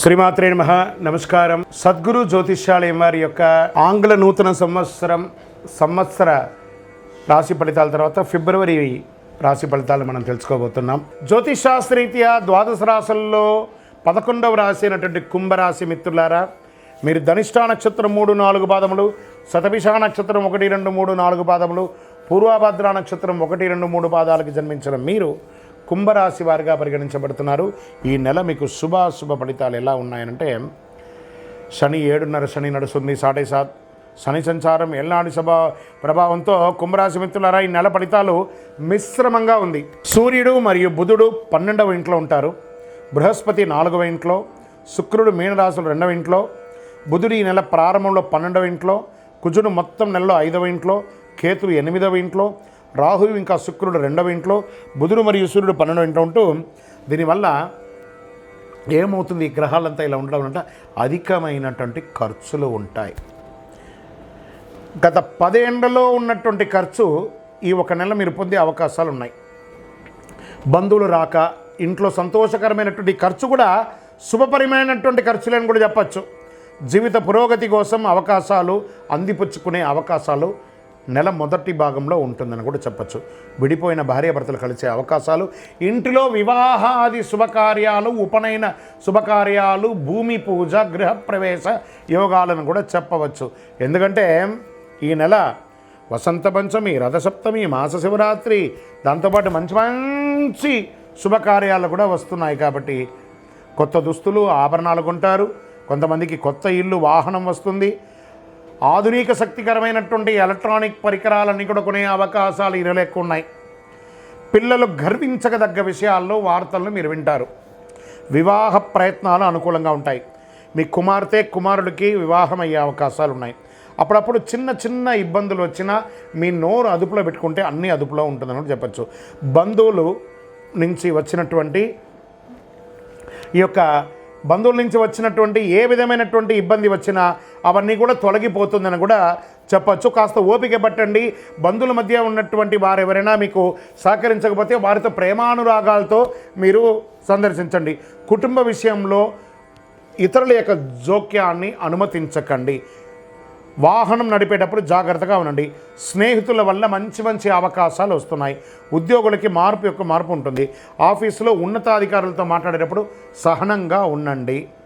శ్రీమాత్రే నమః. నమస్కారం. సద్గురు జ్యోతిష్యాలయం వారి యొక్క ఆంగ్ల నూతన సంవత్సర రాశి ఫలితాల తర్వాత ఫిబ్రవరి రాశి ఫలితాలు మనం తెలుసుకోబోతున్నాం. జ్యోతిషాస్త్రరీత్యా ద్వాదశ రాశుల్లో 11వ రాశి అయినటువంటి కుంభరాశి మిత్రులారా, మీరు ధనిష్ఠా నక్షత్రం 3, 4 పాదములు, శతభిష నక్షత్రం 1, 2, 3, 4 పాదములు, పూర్వభద్ర నక్షత్రం 1, 2, 3 పాదాలకు జన్మించిన మీరు కుంభరాశి వారిగా పరిగణించబడుతున్నారు. ఈ నెల మీకు శుభ ఫలితాలు ఎలా ఉన్నాయనంటే, శని 7.5 శని నడుస్తుంది, 7.5 శని సంచారం ఎల్నాడి ప్రభావంతో కుంభరాశి మిత్రులారా ఈ నెల ఫలితాలు మిశ్రమంగా ఉంది. సూర్యుడు మరియు బుధుడు 12వ ఇంట్లో ఉంటారు, బృహస్పతి 4వ ఇంట్లో, శుక్రుడు మీనరాశులు 2వ ఇంట్లో, బుధుడు ఈ నెల ప్రారంభంలో 12వ ఇంట్లో, కుజుడు మొత్తం నెలలో 5వ ఇంట్లో, కేతువు 8వ ఇంట్లో, రాహువు ఇంకా శుక్రుడు 2వ ఇంట్లో, బుధుడు మరియు సూర్యుడు 12వ ఇంట్లో ఉంటూ, దీనివల్ల ఏమవుతుంది, ఈ గ్రహాలంతా ఇలా ఉండడం అంటే అధికమైనటువంటి ఖర్చులు ఉంటాయి. గత 10 ఏళ్లలో ఉన్నటువంటి ఖర్చు ఈ ఒక నెల మీరు పొందే అవకాశాలు ఉన్నాయి. బంధువులు రాక, ఇంట్లో సంతోషకరమైనటువంటి ఖర్చు కూడా శుభపరమైనటువంటి ఖర్చులని కూడా చెప్పచ్చు. జీవిత పురోగతి కోసం అవకాశాలు అందిపుచ్చుకునే అవకాశాలు నెల మొదటి భాగంలో ఉంటుందని కూడా చెప్పచ్చు. విడిపోయిన భార్యాభర్తలు కలిసే అవకాశాలు, ఇంటిలో వివాహాది శుభకార్యాలు, ఉపనయన శుభకార్యాలు, భూమి పూజ, గృహప్రవేశ యోగాలను కూడా చెప్పవచ్చు. ఎందుకంటే ఈ నెల వసంత పంచమి, రథసప్తమి, మాస శివరాత్రి, దాంతోపాటు మంచి శుభకార్యాలు కూడా వస్తున్నాయి. కాబట్టి కొత్త దుస్తులు, ఆభరణాలు కొంటారు. కొంతమందికి కొత్త ఇల్లు, వాహనం వస్తుంది. ఆధునిక శక్తికరమైనటువంటి ఎలక్ట్రానిక్ పరికరాలన్నీ కూడా కొనే అవకాశాలు ఈ నెల ఎక్కువ ఉన్నాయి. పిల్లలు గర్వించదగ్గ విషయాల్లో వార్తలను మీరు వింటారు. వివాహ ప్రయత్నాలు అనుకూలంగా ఉంటాయి. మీ కుమార్తె కుమారుడికి వివాహం అయ్యే అవకాశాలు ఉన్నాయి. అప్పుడప్పుడు చిన్న ఇబ్బందులు వచ్చినా మీ నోరు అదుపులో పెట్టుకుంటే అన్నీ అదుపులో ఉంటుందని చెప్పచ్చు. బంధువుల నుంచి వచ్చినటువంటి ఏ విధమైనటువంటి ఇబ్బంది వచ్చినా అవన్నీ కూడా తొలగిపోతుందని కూడా చెప్పచ్చు. కాస్త ఓపిక పట్టండి. బంధువుల మధ్య ఉన్నటువంటి వారు ఎవరైనా మీకు సహకరించకపోతే వారితో ప్రేమానురాగాలతో మీరు సందర్శించండి. కుటుంబ విషయంలో ఇతరుల యొక్క జోక్యాన్ని అనుమతించకండి. వాహనం నడిపేటప్పుడు జాగ్రత్తగా ఉండండి. స్నేహితుల వల్ల మంచి అవకాశాలు వస్తున్నాయి. ఉద్యోగులకి మార్పు ఉంటుంది. ఆఫీసులో ఉన్నతాధికారులతో మాట్లాడేటప్పుడు సహనంగా ఉండండి.